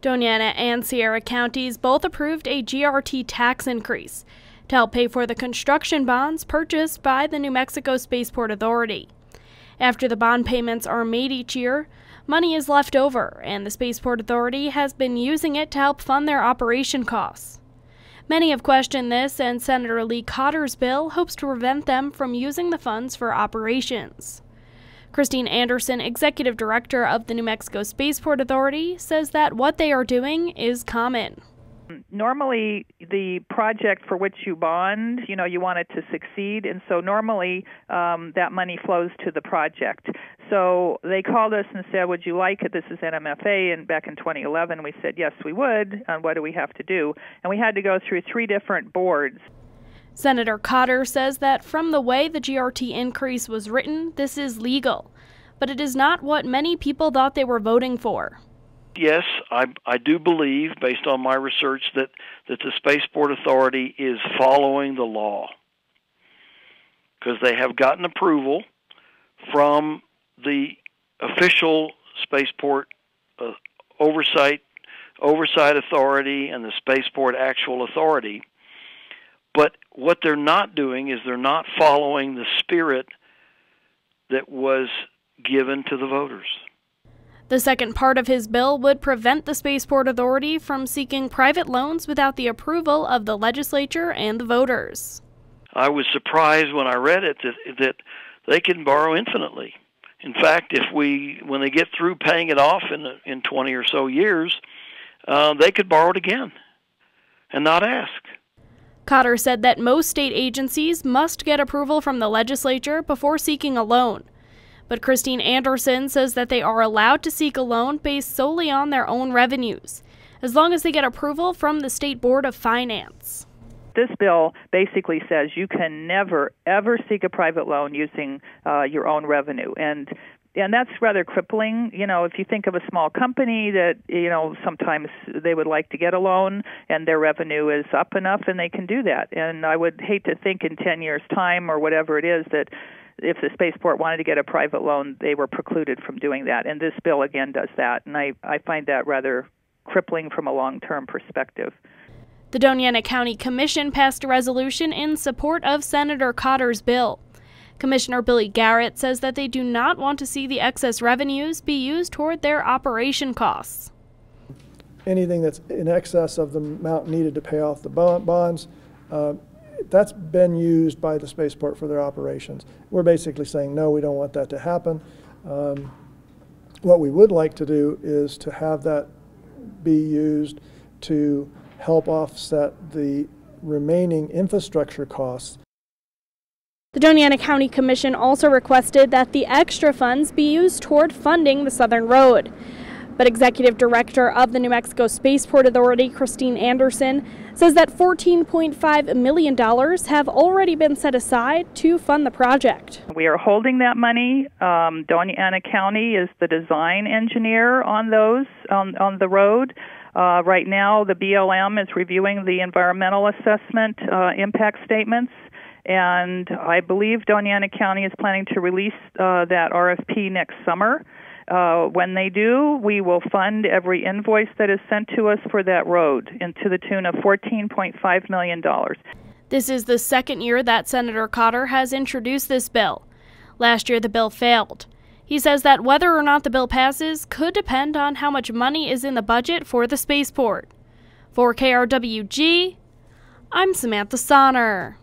Dona and Sierra counties both approved a GRT tax increase to help pay for the construction bonds purchased by the New Mexico Spaceport Authority. After the bond payments are made each year, money is left over, and the Spaceport Authority has been using it to help fund their operation costs. Many have questioned this, and Senator Lee Cotter's bill hopes to prevent them from using the funds for operations. Christine Anderson, Executive Director of the New Mexico Spaceport Authority, says that what they are doing is common. Normally, the project for which you bond, you want it to succeed, and so normally that money flows to the project. So they called us and said, would you like it? This is NMFA, and back in 2011 we said, yes, we would, and what do we have to do? And we had to go through 3 different boards. Senator Cotter says that from the way the GRT increase was written, this is legal, but it is not what many people thought they were voting for. Yes, I do believe, based on my research, that the Spaceport Authority is following the law, because they have gotten approval from the official Spaceport Oversight Authority and the Spaceport Actual Authority. But what they're not doing is they're not following the spirit that was given to the voters. The second part of his bill would prevent the Spaceport Authority from seeking private loans without the approval of the legislature and the voters. I was surprised when I read it that they can borrow infinitely. In fact, when they get through paying it off in 20 or so years, they could borrow it again and not ask. Cotter said that most state agencies must get approval from the legislature before seeking a loan. But Christine Anderson says that they are allowed to seek a loan based solely on their own revenues, as long as they get approval from the State Board of Finance. This bill basically says you can never, ever seek a private loan using your own revenue. And that's rather crippling. If you think of a small company that, sometimes they would like to get a loan and their revenue is up enough and they can do that. And I would hate to think in 10 years' time or whatever it is that if the spaceport wanted to get a private loan, they were precluded from doing that. And this bill, again, does that. And I find that rather crippling from a long-term perspective. The Dona County Commission passed a resolution in support of Senator Cotter's bill. Commissioner Billy Garrett says that they do not want to see the excess revenues be used toward their operation costs. Anything that's in excess of the amount needed to pay off the bonds, that's been used by the spaceport for their operations. We're basically saying, no, we don't want that to happen. What we would like to do is to have that be used to help offset the remaining infrastructure costs. The Dona County Commission also requested that the extra funds be used toward funding the Southern Road. But Executive Director of the New Mexico Spaceport Authority, Christine Anderson, says that $14.5 million have already been set aside to fund the project. We are holding that money. Dona County is the design engineer on on the road. Right now, the BLM is reviewing the environmental assessment impact statements. And I believe Dona County is planning to release that RFP next summer. When they do, we will fund every invoice that is sent to us for that road, and to the tune of $14.5 million. This is the second year that Senator Cotter has introduced this bill. Last year, the bill failed. He says that whether or not the bill passes could depend on how much money is in the budget for the spaceport. For KRWG, I'm Samantha Sonner.